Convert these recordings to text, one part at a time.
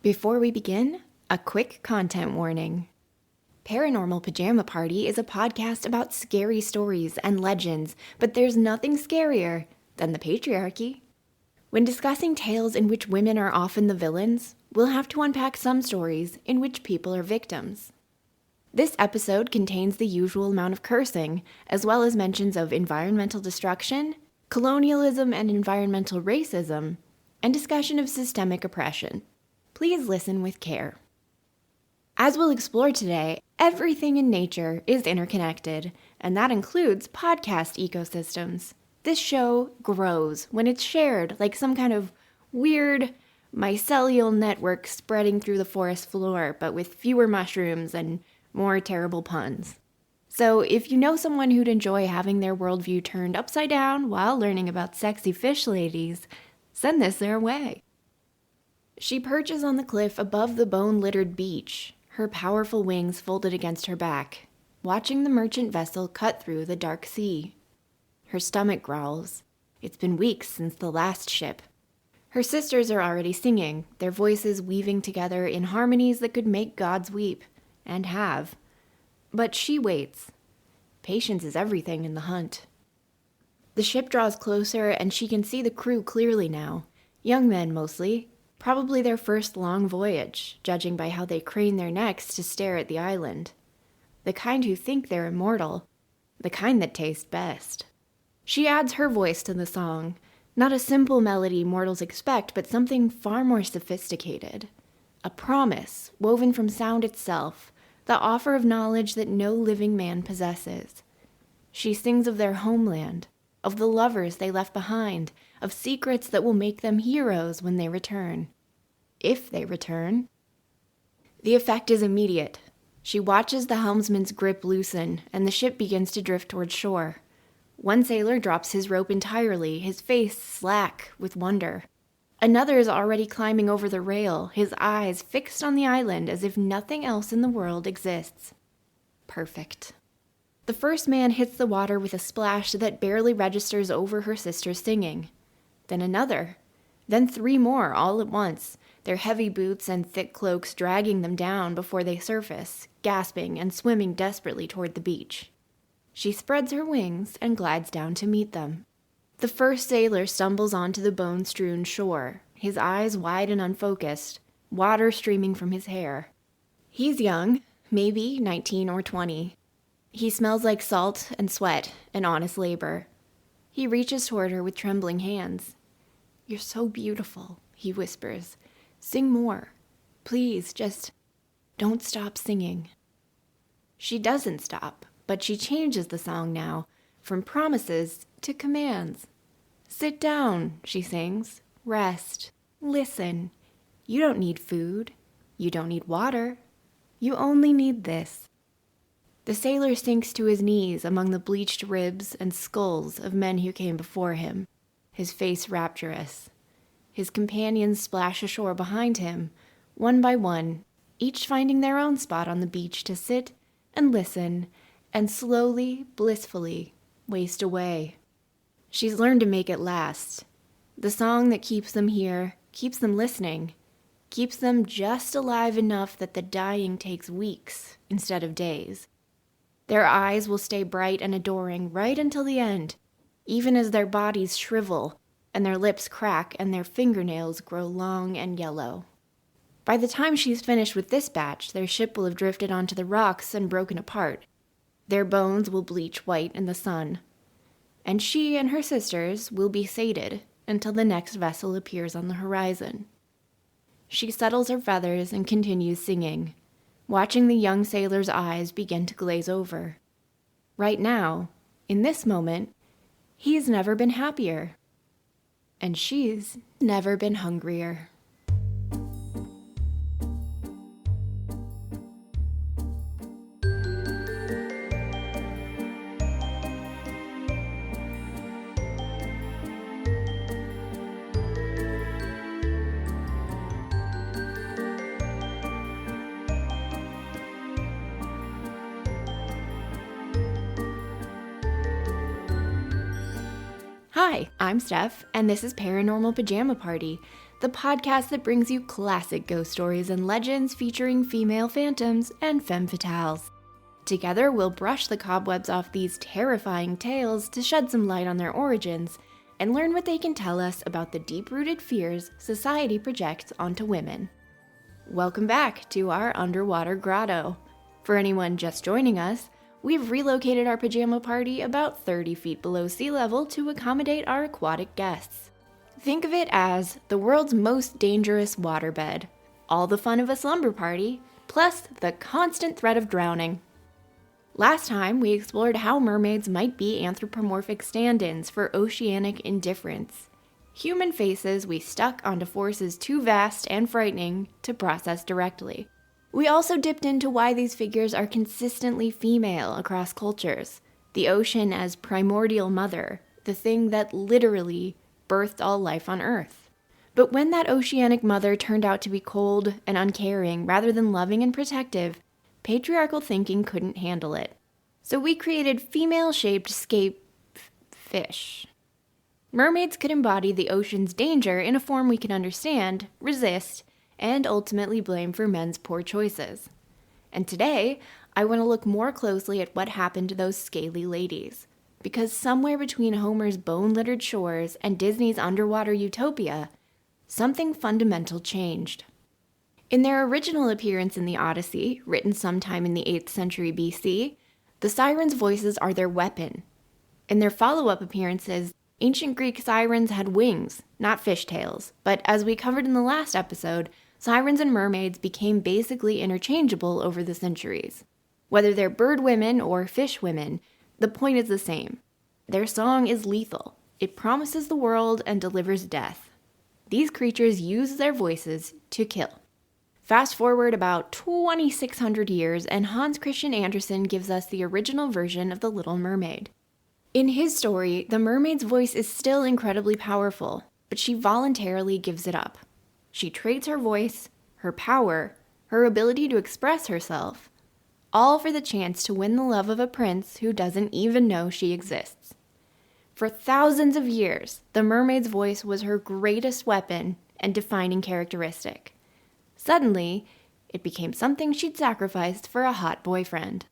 Before we begin, a quick content warning. Paranormal Pajama Party is a podcast about scary stories and legends, but there's nothing scarier than the patriarchy. When discussing tales in which women are often the villains, we'll have to unpack some stories in which people are victims. This episode contains the usual amount of cursing, as well as mentions of environmental destruction, colonialism and environmental racism, and discussion of systemic oppression. Please listen with care. As we'll explore today, everything in nature is interconnected, and that includes podcast ecosystems. This show grows when it's shared like some kind of weird mycelial network spreading through the forest floor, but with fewer mushrooms and more terrible puns. So if you know someone who'd enjoy having their worldview turned upside down while learning about sexy fish ladies, send this their way. She perches on the cliff above the bone-littered beach, her powerful wings folded against her back, watching the merchant vessel cut through the dark sea. Her stomach growls. It's been weeks since the last ship. Her sisters are already singing, their voices weaving together in harmonies that could make gods weep, and have. But she waits. Patience is everything in the hunt. The ship draws closer, and she can see the crew clearly now. Young men, mostly. Probably their first long voyage, judging by how they crane their necks to stare at the island. The kind who think they're immortal. The kind that taste best. She adds her voice to the song. Not a simple melody mortals expect, but something far more sophisticated. A promise, woven from sound itself, the offer of knowledge that no living man possesses. She sings of their homeland, of the lovers they left behind, of secrets that will make them heroes when they return. If they return. The effect is immediate. She watches the helmsman's grip loosen, and the ship begins to drift towards shore. One sailor drops his rope entirely, his face slack with wonder. Another is already climbing over the rail, his eyes fixed on the island as if nothing else in the world exists. Perfect. The first man hits the water with a splash that barely registers over her sister's singing. Then another. Then three more all at once, their heavy boots and thick cloaks dragging them down before they surface, gasping and swimming desperately toward the beach. She spreads her wings and glides down to meet them. The first sailor stumbles onto the bone-strewn shore, his eyes wide and unfocused, water streaming from his hair. He's young, maybe 19 or 20. He smells like salt and sweat and honest labor. He reaches toward her with trembling hands. "You're so beautiful," he whispers. "Sing more. Please, just don't stop singing." She doesn't stop, but she changes the song now, from promises to commands. "Sit down," she sings. "Rest. Listen. You don't need food. You don't need water. You only need this." The sailor sinks to his knees among the bleached ribs and skulls of men who came before him, his face rapturous. His companions splash ashore behind him, one by one, each finding their own spot on the beach to sit and listen and slowly, blissfully, waste away. She's learned to make it last. The song that keeps them here, keeps them listening, keeps them just alive enough that the dying takes weeks instead of days. Their eyes will stay bright and adoring right until the end, even as their bodies shrivel and their lips crack and their fingernails grow long and yellow. By the time she's finished with this batch, their ship will have drifted onto the rocks and broken apart. Their bones will bleach white in the sun. And she and her sisters will be sated until the next vessel appears on the horizon. She settles her feathers and continues singing, watching the young sailor's eyes begin to glaze over. Right now, in this moment, he's never been happier. And she's never been hungrier. Hi, I'm Steph, and this is Paranormal Pajama Party, the podcast that brings you classic ghost stories and legends featuring female phantoms and femme fatales. Together, we'll brush the cobwebs off these terrifying tales to shed some light on their origins and learn what they can tell us about the deep-rooted fears society projects onto women. Welcome back to our underwater grotto. For anyone just joining us, we've relocated our pajama party about 30 feet below sea level to accommodate our aquatic guests. Think of it as the world's most dangerous waterbed. All the fun of a slumber party, plus the constant threat of drowning. Last time, we explored how mermaids might be anthropomorphic stand-ins for oceanic indifference. Human faces we stuck onto forces too vast and frightening to process directly. We also dipped into why these figures are consistently female across cultures. The ocean as primordial mother, the thing that literally birthed all life on Earth. But when that oceanic mother turned out to be cold and uncaring rather than loving and protective, patriarchal thinking couldn't handle it. So we created female-shaped fish. Mermaids could embody the ocean's danger in a form we can understand, resist, and ultimately blame for men's poor choices. And today, I want to look more closely at what happened to those scaly ladies. Because somewhere between Homer's bone-littered shores and Disney's underwater utopia, something fundamental changed. In their original appearance in the Odyssey, written sometime in the 8th century BC, the sirens' voices are their weapon. In their follow-up appearances, ancient Greek sirens had wings, not fishtails, but as we covered in the last episode, sirens and mermaids became basically interchangeable over the centuries. Whether they're bird women or fish women, the point is the same. Their song is lethal. It promises the world and delivers death. These creatures use their voices to kill. Fast forward about 2,600 years, and Hans Christian Andersen gives us the original version of the Little Mermaid. In his story, the mermaid's voice is still incredibly powerful, but she voluntarily gives it up. She trades her voice, her power, her ability to express herself, all for the chance to win the love of a prince who doesn't even know she exists. For thousands of years, the mermaid's voice was her greatest weapon and defining characteristic. Suddenly, it became something she'd sacrificed for a hot boyfriend.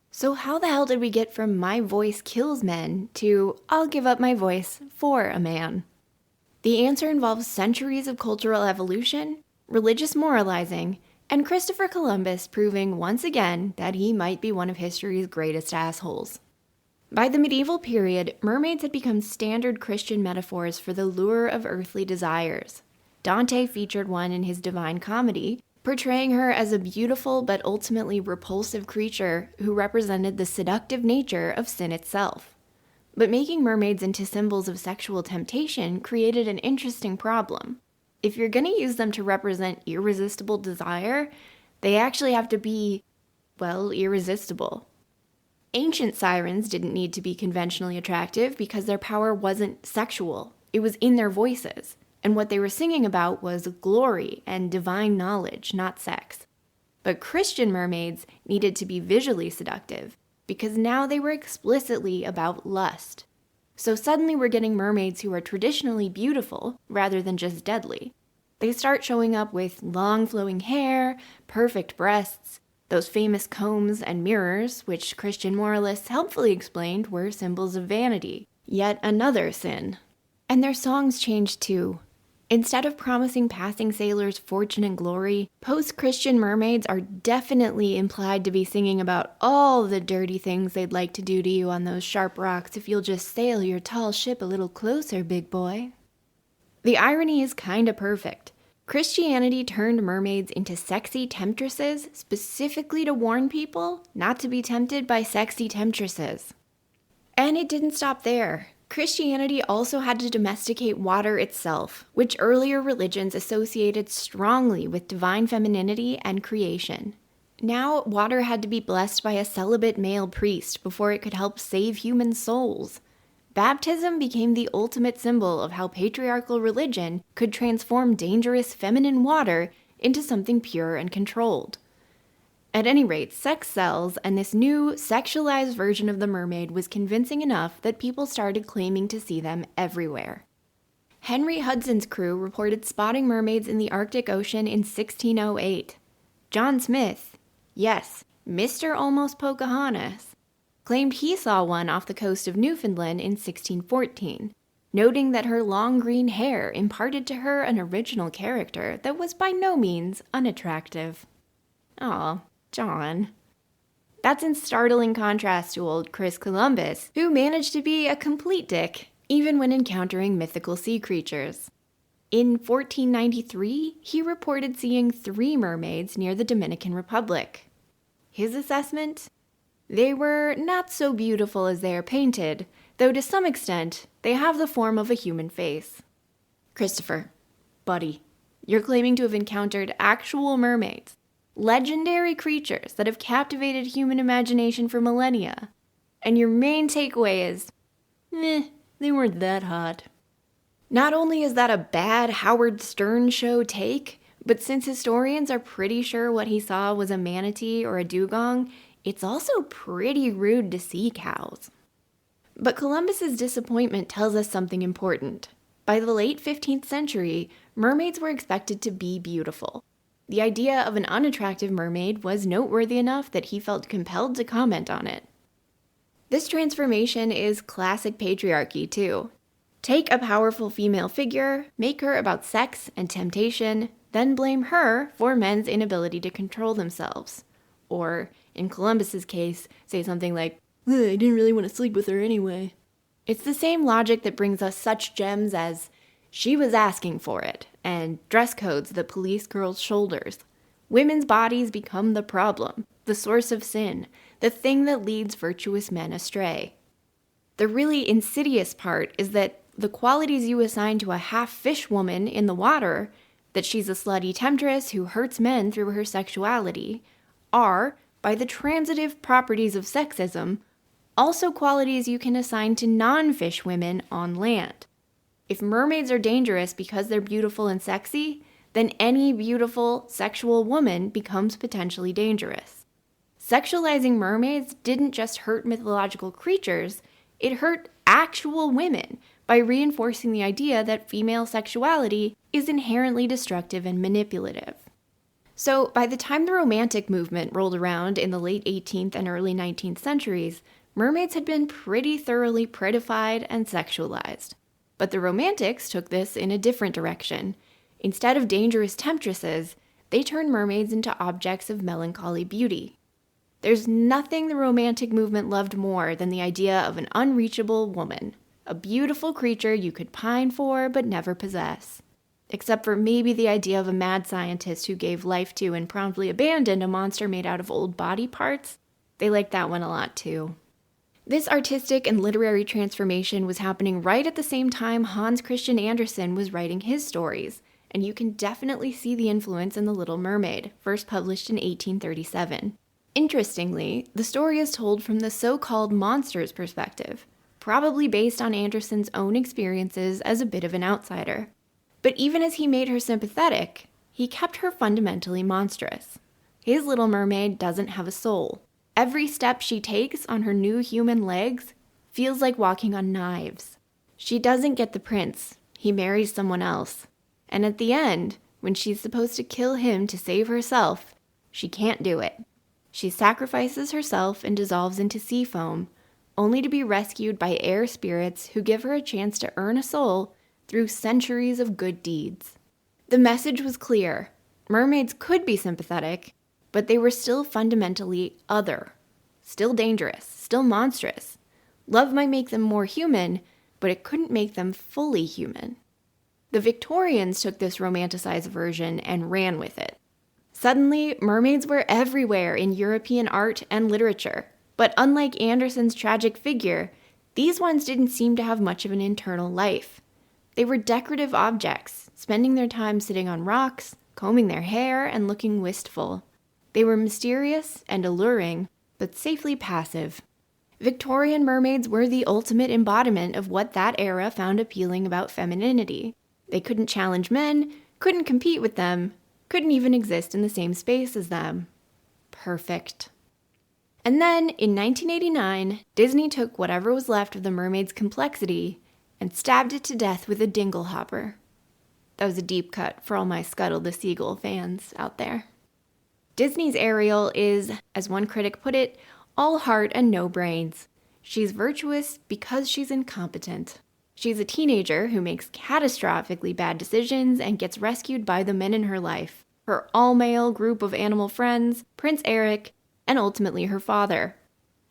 So how the hell did we get from my voice kills men to I'll give up my voice for a man? The answer involves centuries of cultural evolution, religious moralizing, and Christopher Columbus proving once again that he might be one of history's greatest assholes. By the medieval period, mermaids had become standard Christian metaphors for the lure of earthly desires. Dante featured one in his Divine Comedy, portraying her as a beautiful but ultimately repulsive creature who represented the seductive nature of sin itself. But making mermaids into symbols of sexual temptation created an interesting problem. If you're going to use them to represent irresistible desire, they actually have to be, irresistible. Ancient sirens didn't need to be conventionally attractive because their power wasn't sexual. It was in their voices. And what they were singing about was glory and divine knowledge, not sex. But Christian mermaids needed to be visually seductive, because now they were explicitly about lust. So suddenly we're getting mermaids who are traditionally beautiful, rather than just deadly. They start showing up with long flowing hair, perfect breasts, those famous combs and mirrors, which Christian moralists helpfully explained were symbols of vanity. Yet another sin. And their songs changed too. Instead of promising passing sailors fortune and glory, post-Christian mermaids are definitely implied to be singing about all the dirty things they'd like to do to you on those sharp rocks if you'll just sail your tall ship a little closer, big boy. The irony is kinda perfect. Christianity turned mermaids into sexy temptresses specifically to warn people not to be tempted by sexy temptresses. And it didn't stop there. Christianity also had to domesticate water itself, which earlier religions associated strongly with divine femininity and creation. Now, water had to be blessed by a celibate male priest before it could help save human souls. Baptism became the ultimate symbol of how patriarchal religion could transform dangerous feminine water into something pure and controlled. At any rate, sex sells, and this new, sexualized version of the mermaid was convincing enough that people started claiming to see them everywhere. Henry Hudson's crew reported spotting mermaids in the Arctic Ocean in 1608. John Smith, yes, Mr. Almost Pocahontas, claimed he saw one off the coast of Newfoundland in 1614, noting that her long green hair imparted to her an original character that was by no means unattractive. Aw, John. That's in startling contrast to old Chris Columbus, who managed to be a complete dick, even when encountering mythical sea creatures. In 1493, he reported seeing 3 mermaids near the Dominican Republic. His assessment? They were not so beautiful as they are painted, though to some extent, they have the form of a human face. Christopher, buddy, you're claiming to have encountered actual mermaids, legendary creatures that have captivated human imagination for millennia, and your main takeaway is, they weren't that hot. Not only is that a bad Howard Stern show take, but since historians are pretty sure what he saw was a manatee or a dugong, it's also pretty rude to sea cows. But Columbus's disappointment tells us something important. By the late 15th century, mermaids were expected to be beautiful. The idea of an unattractive mermaid was noteworthy enough that he felt compelled to comment on it. This transformation is classic patriarchy, too. Take a powerful female figure, make her about sex and temptation, then blame her for men's inability to control themselves. Or, in Columbus's case, say something like, I didn't really want to sleep with her anyway. It's the same logic that brings us such gems as, she was asking for it, and dress codes that police girls' shoulders. Women's bodies become the problem, the source of sin, the thing that leads virtuous men astray. The really insidious part is that the qualities you assign to a half-fish woman in the water, that she's a slutty temptress who hurts men through her sexuality, are, by the transitive properties of sexism, also qualities you can assign to non-fish women on land. If mermaids are dangerous because they're beautiful and sexy, then any beautiful, sexual woman becomes potentially dangerous. Sexualizing mermaids didn't just hurt mythological creatures, it hurt actual women by reinforcing the idea that female sexuality is inherently destructive and manipulative. So, by the time the Romantic movement rolled around in the late 18th and early 19th centuries, mermaids had been pretty thoroughly prettified and sexualized. But the Romantics took this in a different direction. Instead of dangerous temptresses, they turned mermaids into objects of melancholy beauty. There's nothing the Romantic movement loved more than the idea of an unreachable woman, a beautiful creature you could pine for but never possess. Except for maybe the idea of a mad scientist who gave life to and promptly abandoned a monster made out of old body parts. They liked that one a lot too. This artistic and literary transformation was happening right at the same time Hans Christian Andersen was writing his stories, and you can definitely see the influence in The Little Mermaid, first published in 1837. Interestingly, the story is told from the so-called monster's perspective, probably based on Andersen's own experiences as a bit of an outsider. But even as he made her sympathetic, he kept her fundamentally monstrous. His Little Mermaid doesn't have a soul. Every step she takes on her new human legs feels like walking on knives. She doesn't get the prince. He marries someone else. And at the end, when she's supposed to kill him to save herself, she can't do it. She sacrifices herself and dissolves into sea foam, only to be rescued by air spirits who give her a chance to earn a soul through centuries of good deeds. The message was clear. Mermaids could be sympathetic, but they were still fundamentally other, still dangerous, still monstrous. Love might make them more human, but it couldn't make them fully human. The Victorians took this romanticized version and ran with it. Suddenly, mermaids were everywhere in European art and literature, but unlike Andersen's tragic figure, these ones didn't seem to have much of an internal life. They were decorative objects, spending their time sitting on rocks, combing their hair, and looking wistful. They were mysterious and alluring, but safely passive. Victorian mermaids were the ultimate embodiment of what that era found appealing about femininity. They couldn't challenge men, couldn't compete with them, couldn't even exist in the same space as them. Perfect. And then, in 1989, Disney took whatever was left of the mermaid's complexity and stabbed it to death with a dinglehopper. That was a deep cut for all my Scuttle the Seagull fans out there. Disney's Ariel is, as one critic put it, all heart and no brains. She's virtuous because she's incompetent. She's a teenager who makes catastrophically bad decisions and gets rescued by the men in her life, her all-male group of animal friends, Prince Eric, and ultimately her father.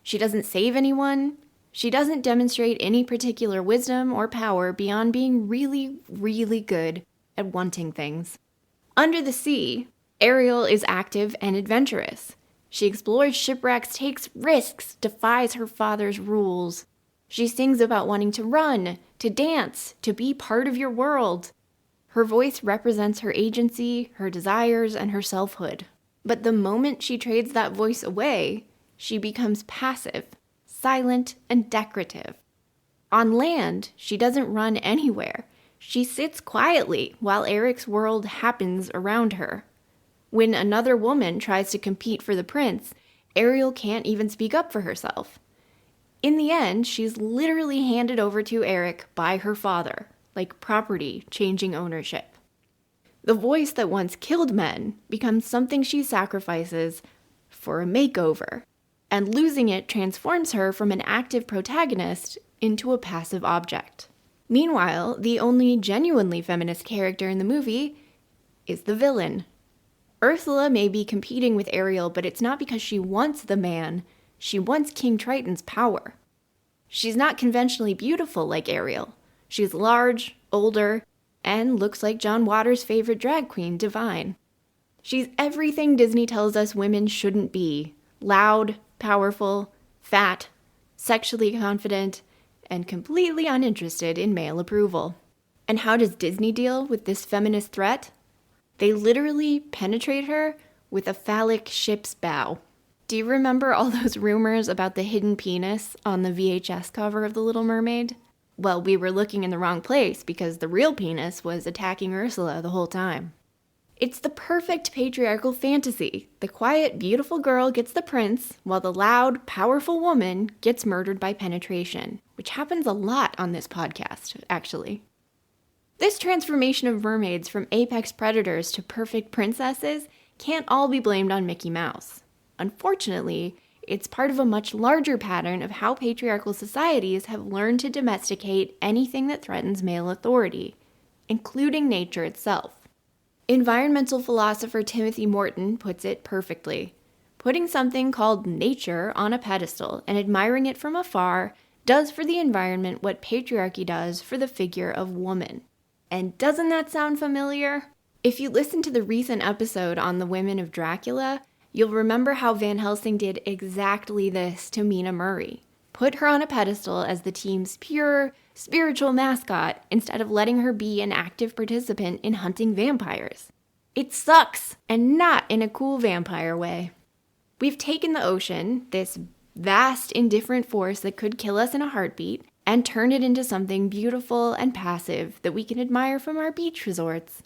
She doesn't save anyone. She doesn't demonstrate any particular wisdom or power beyond being really, really good at wanting things. Under the sea, Ariel is active and adventurous. She explores shipwrecks, takes risks, defies her father's rules. She sings about wanting to run, to dance, to be part of your world. Her voice represents her agency, her desires, and her selfhood. But the moment she trades that voice away, she becomes passive, silent, and decorative. On land, she doesn't run anywhere. She sits quietly while Eric's world happens around her. When another woman tries to compete for the prince, Ariel can't even speak up for herself. In the end, she's literally handed over to Eric by her father, like property changing ownership. The voice that once killed men becomes something she sacrifices for a makeover, and losing it transforms her from an active protagonist into a passive object. Meanwhile, the only genuinely feminist character in the movie is the villain. Ursula may be competing with Ariel, but it's not because she wants the man. She wants King Triton's power. She's not conventionally beautiful like Ariel. She's large, older, and looks like John Waters' favorite drag queen, Divine. She's everything Disney tells us women shouldn't be: loud, powerful, fat, sexually confident, and completely uninterested in male approval. And how does Disney deal with this feminist threat? They literally penetrate her with a phallic ship's bow. Do you remember all those rumors about the hidden penis on the VHS cover of The Little Mermaid? Well, we were looking in the wrong place because the real penis was attacking Ursula the whole time. It's the perfect patriarchal fantasy. The quiet, beautiful girl gets the prince, while the loud, powerful woman gets murdered by penetration, which happens a lot on this podcast, actually. This transformation of mermaids from apex predators to perfect princesses can't all be blamed on Mickey Mouse. Unfortunately, it's part of a much larger pattern of how patriarchal societies have learned to domesticate anything that threatens male authority, including nature itself. Environmental philosopher Timothy Morton puts it perfectly. Putting something called nature on a pedestal and admiring it from afar does for the environment what patriarchy does for the figure of woman. And doesn't that sound familiar? If you listen to the recent episode on the women of Dracula, you'll remember how Van Helsing did exactly this to Mina Murray. Put her on a pedestal as the team's pure, spiritual mascot instead of letting her be an active participant in hunting vampires. It sucks, and not in a cool vampire way. We've taken the ocean, this vast, indifferent force that could kill us in a heartbeat, and turned it into something beautiful and passive that we can admire from our beach resorts.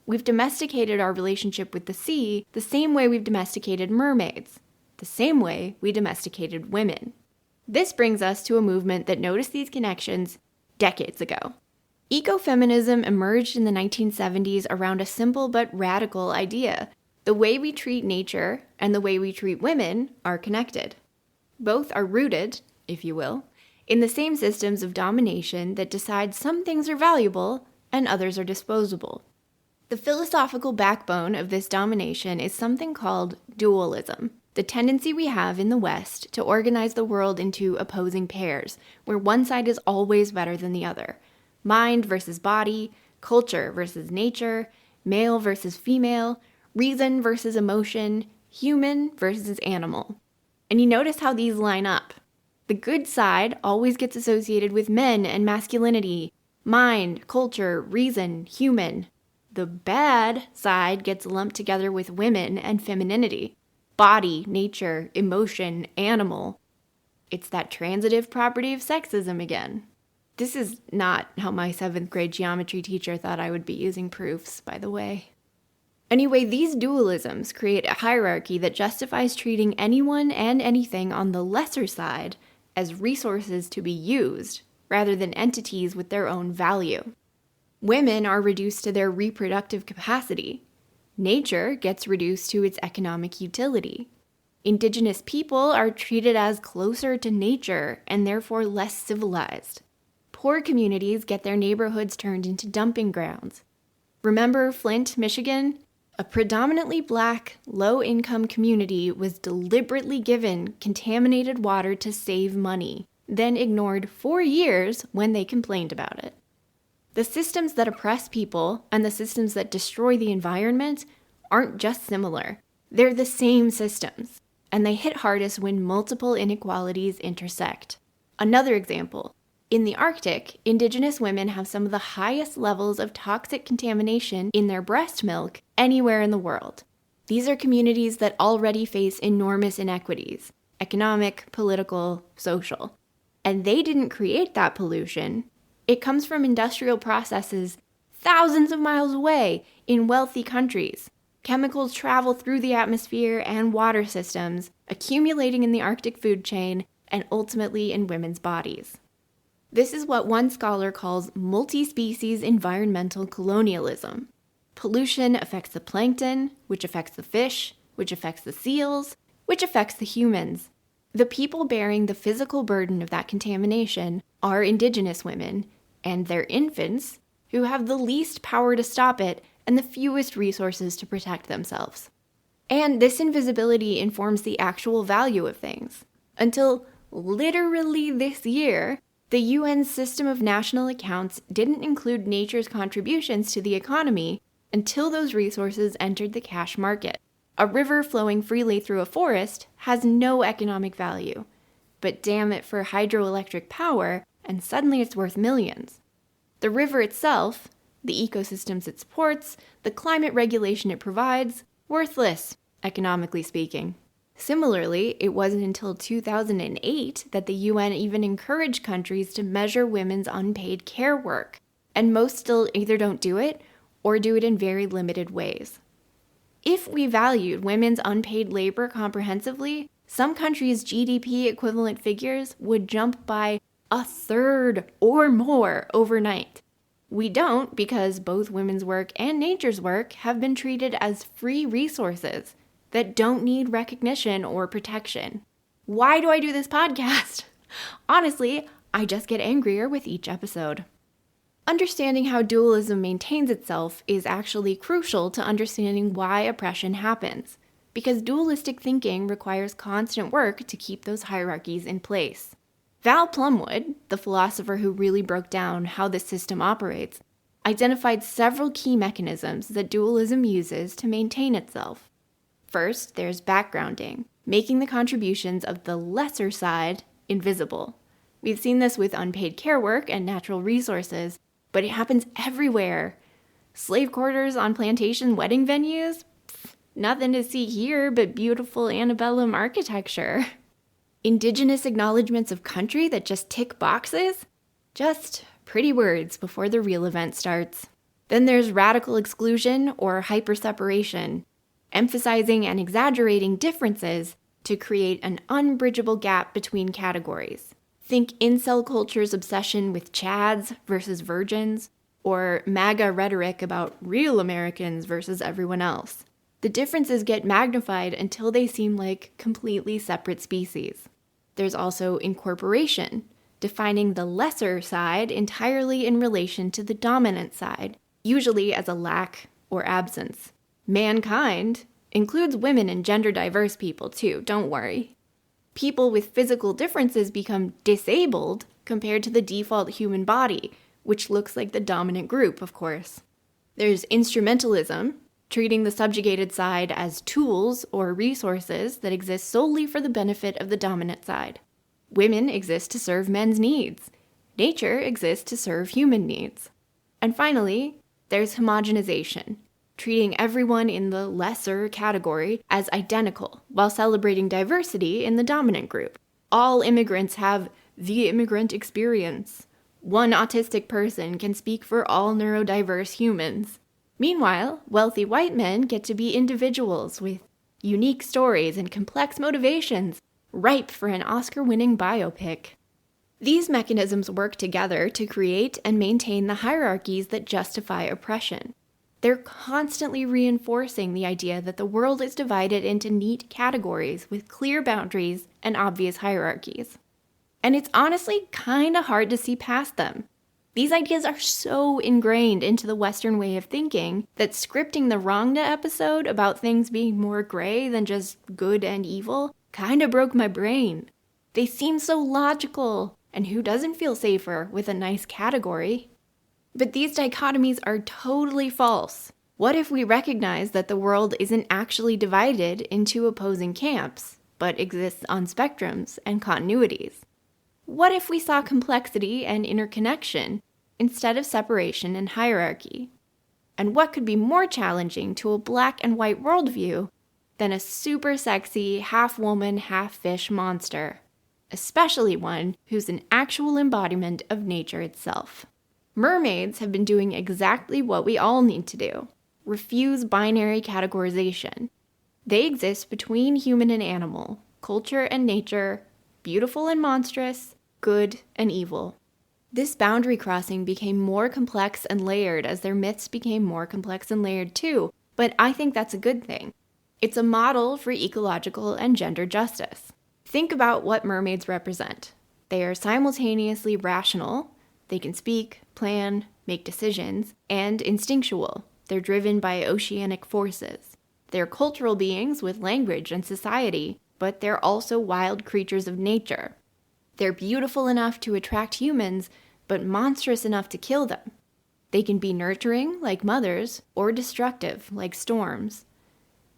We've domesticated our relationship with the sea the same way we've domesticated mermaids, the same way we domesticated women. This brings us to a movement that noticed these connections decades ago. Ecofeminism emerged in the 1970s around a simple but radical idea. The way we treat nature and the way we treat women are connected. Both are rooted, if you will, in the same systems of domination that decide some things are valuable and others are disposable. The philosophical backbone of this domination is something called dualism, the tendency we have in the West to organize the world into opposing pairs, where one side is always better than the other. Mind versus body, culture versus nature, male versus female, reason versus emotion, human versus animal. And you notice how these line up. The good side always gets associated with men and masculinity, mind, culture, reason, human. The bad side gets lumped together with women and femininity, body, nature, emotion, animal. It's that transitive property of sexism again. This is not how my 7th grade geometry teacher thought I would be using proofs, by the way. Anyway, these dualisms create a hierarchy that justifies treating anyone and anything on the lesser side as resources to be used, rather than entities with their own value. Women are reduced to their reproductive capacity. Nature gets reduced to its economic utility. Indigenous people are treated as closer to nature and therefore less civilized. Poor communities get their neighborhoods turned into dumping grounds. Remember Flint, Michigan? A predominantly black, low-income community was deliberately given contaminated water to save money, then ignored for years when they complained about it. The systems that oppress people and the systems that destroy the environment aren't just similar. They're the same systems, and they hit hardest when multiple inequalities intersect. Another example. In the Arctic, Indigenous women have some of the highest levels of toxic contamination in their breast milk anywhere in the world. These are communities that already face enormous inequities, economic, political, social. And they didn't create that pollution. It comes from industrial processes thousands of miles away in wealthy countries. Chemicals travel through the atmosphere and water systems, accumulating in the Arctic food chain and ultimately in women's bodies. This is what one scholar calls multi-species environmental colonialism. Pollution affects the plankton, which affects the fish, which affects the seals, which affects the humans. The people bearing the physical burden of that contamination are Indigenous women and their infants, who have the least power to stop it and the fewest resources to protect themselves. And this invisibility informs the actual value of things. Until literally this year, the UN's system of national accounts didn't include nature's contributions to the economy until those resources entered the cash market. A river flowing freely through a forest has no economic value, but dam it for hydroelectric power, and suddenly it's worth millions. The river itself, the ecosystems it supports, the climate regulation it provides, worthless, economically speaking. Similarly, it wasn't until 2008 that the UN even encouraged countries to measure women's unpaid care work, and most still either don't do it or do it in very limited ways. If we valued women's unpaid labor comprehensively, some countries' GDP equivalent figures would jump by 1/3 or more overnight. We don't because both women's work and nature's work have been treated as free resources that don't need recognition or protection. Why do I do this podcast? Honestly, I just get angrier with each episode. Understanding how dualism maintains itself is actually crucial to understanding why oppression happens, because dualistic thinking requires constant work to keep those hierarchies in place. Val Plumwood, the philosopher who really broke down how this system operates, identified several key mechanisms that dualism uses to maintain itself. First, there's backgrounding, making the contributions of the lesser side invisible. We've seen this with unpaid care work and natural resources, but it happens everywhere. Slave quarters on plantation wedding venues? Nothing to see here but beautiful antebellum architecture. Indigenous acknowledgments of country that just tick boxes? Just pretty words before the real event starts. Then there's radical exclusion or hyper-separation, emphasizing and exaggerating differences to create an unbridgeable gap between categories. Think incel culture's obsession with chads versus virgins, or MAGA rhetoric about real Americans versus everyone else. The differences get magnified until they seem like completely separate species. There's also incorporation, defining the lesser side entirely in relation to the dominant side, usually as a lack or absence. Mankind includes women and gender-diverse people too, don't worry. People with physical differences become disabled compared to the default human body, which looks like the dominant group, of course. There's instrumentalism, treating the subjugated side as tools or resources that exist solely for the benefit of the dominant side. Women exist to serve men's needs. Nature exists to serve human needs. And finally, there's homogenization, treating everyone in the lesser category as identical while celebrating diversity in the dominant group. All immigrants have the immigrant experience. One autistic person can speak for all neurodiverse humans. Meanwhile, wealthy white men get to be individuals with unique stories and complex motivations, ripe for an Oscar-winning biopic. These mechanisms work together to create and maintain the hierarchies that justify oppression. They're constantly reinforcing the idea that the world is divided into neat categories with clear boundaries and obvious hierarchies. And it's honestly kinda hard to see past them. These ideas are so ingrained into the Western way of thinking that scripting the Wrongda episode about things being more gray than just good and evil kinda broke my brain. They seem so logical, and who doesn't feel safer with a nice category? But these dichotomies are totally false. What if we recognize that the world isn't actually divided into opposing camps, but exists on spectrums and continuities? What if we saw complexity and interconnection instead of separation and hierarchy? And what could be more challenging to a black and white worldview than a super sexy, half-woman, half-fish monster? Especially one who's an actual embodiment of nature itself. Mermaids have been doing exactly what we all need to do: refuse binary categorization. They exist between human and animal, culture and nature, beautiful and monstrous, good and evil. This boundary crossing became more complex and layered as their myths became more complex and layered too, but I think that's a good thing. It's a model for ecological and gender justice. Think about what mermaids represent. They are simultaneously rational, they can speak, plan, make decisions, and instinctual. They're driven by oceanic forces. They're cultural beings with language and society, but they're also wild creatures of nature. They're beautiful enough to attract humans, but monstrous enough to kill them. They can be nurturing, like mothers, or destructive, like storms.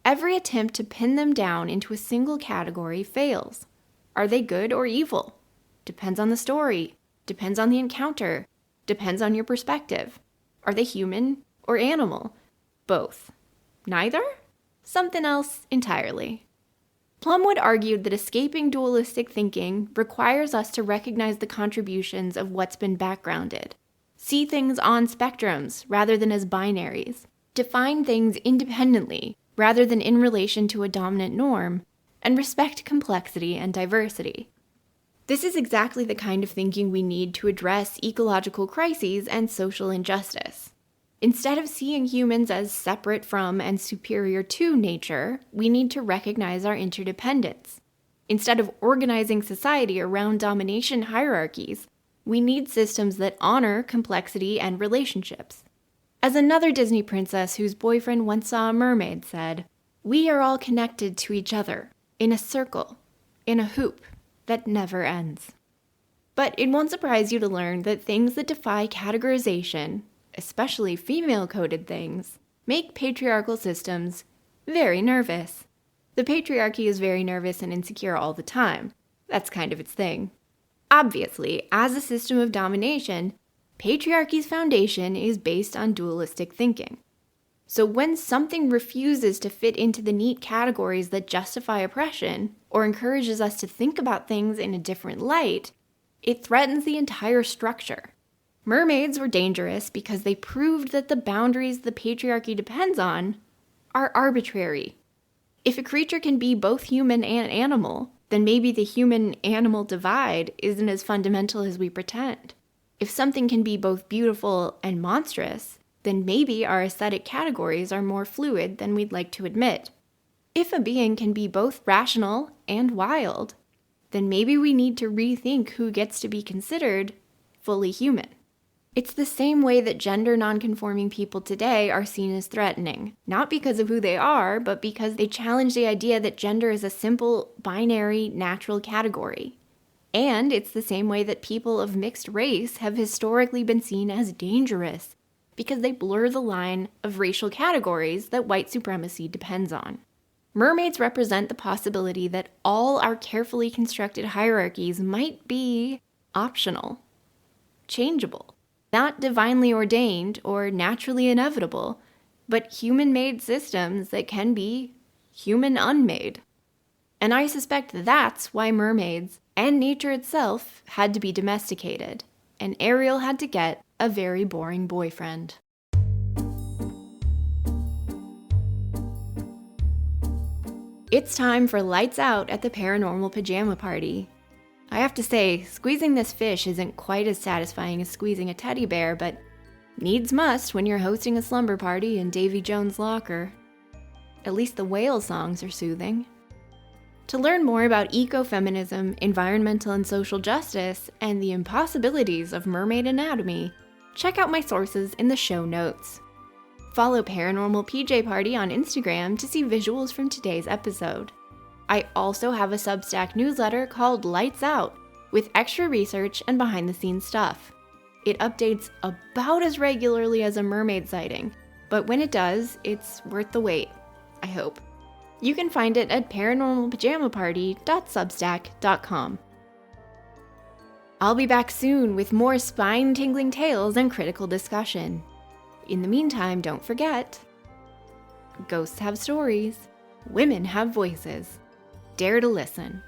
Every attempt to pin them down into a single category fails. Are they good or evil? Depends on the story. Depends on the encounter. Depends on your perspective. Are they human or animal? Both. Neither? Something else entirely. Plumwood argued that escaping dualistic thinking requires us to recognize the contributions of what's been backgrounded, see things on spectrums rather than as binaries, define things independently rather than in relation to a dominant norm, and respect complexity and diversity. This is exactly the kind of thinking we need to address ecological crises and social injustice. Instead of seeing humans as separate from and superior to nature, we need to recognize our interdependence. Instead of organizing society around domination hierarchies, we need systems that honor complexity and relationships. As another Disney princess whose boyfriend once saw a mermaid said, "We are all connected to each other, in a circle, in a hoop that never ends." But it won't surprise you to learn that things that defy categorization, especially female-coded things, make patriarchal systems very nervous. The patriarchy is very nervous and insecure all the time. That's kind of its thing. Obviously, as a system of domination, patriarchy's foundation is based on dualistic thinking. So when something refuses to fit into the neat categories that justify oppression, or encourages us to think about things in a different light, it threatens the entire structure. Mermaids were dangerous because they proved that the boundaries the patriarchy depends on are arbitrary. If a creature can be both human and animal, then maybe the human-animal divide isn't as fundamental as we pretend. If something can be both beautiful and monstrous, then maybe our aesthetic categories are more fluid than we'd like to admit. If a being can be both rational and wild, then maybe we need to rethink who gets to be considered fully human. It's the same way that gender nonconforming people today are seen as threatening, not because of who they are, but because they challenge the idea that gender is a simple, binary, natural category. And it's the same way that people of mixed race have historically been seen as dangerous, because they blur the line of racial categories that white supremacy depends on. Mermaids represent the possibility that all our carefully constructed hierarchies might be optional, changeable. Not divinely ordained or naturally inevitable, but human-made systems that can be human-unmade. And I suspect that's why mermaids and nature itself had to be domesticated, and Ariel had to get a very boring boyfriend. It's time for lights out at the Paranormal Pajama Party. I have to say, squeezing this fish isn't quite as satisfying as squeezing a teddy bear, but needs must when you're hosting a slumber party in Davy Jones' locker. At least the whale songs are soothing. To learn more about ecofeminism, environmental and social justice, and the impossibilities of mermaid anatomy, check out my sources in the show notes. Follow Paranormal PJ Party on Instagram to see visuals from today's episode. I also have a Substack newsletter called Lights Out, with extra research and behind-the-scenes stuff. It updates about as regularly as a mermaid sighting, but when it does, it's worth the wait, I hope. You can find it at paranormalpajamaparty.substack.com. I'll be back soon with more spine-tingling tales and critical discussion. In the meantime, don't forget, ghosts have stories, women have voices. Dare to listen.